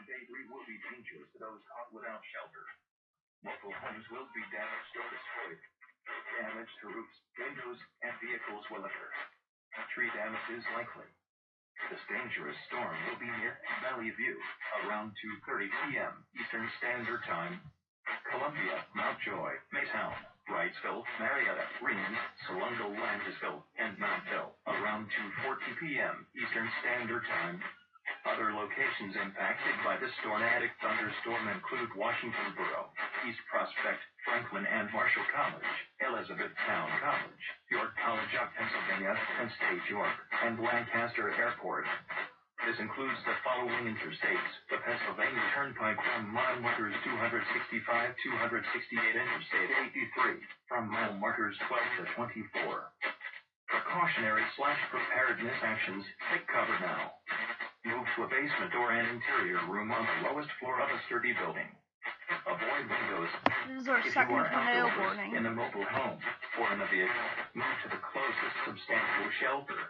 Debris will be dangerous to those caught without shelter. Local homes will be damaged or destroyed. Damage to roofs, windows, and vehicles will occur. Tree damage is likely. This dangerous storm will be near Valley View around 2:30 p.m. Eastern Standard Time. Columbia, Mount Joy, Maytown, Wrightsville, Marietta, Greene, Salungo, Landisville, and Mount Hill around 2:40 p.m. Eastern Standard Time. Other locations impacted by this tornadic thunderstorm include Washington Borough, East Prospect, Franklin and Marshall College, Elizabethtown College, York College of Pennsylvania, Penn State York, and Lancaster Airport. This includes the following interstates: the Pennsylvania Turnpike from mile markers 265-268, Interstate 83 from mile markers 12 to 24. Precautionary/preparedness actions. Take cover now. Move to a basement or an interior room on the lowest floor of a sturdy building. Avoid windows. This is our second tornado warning. In a mobile home or in a vehicle, move to the closest substantial shelter.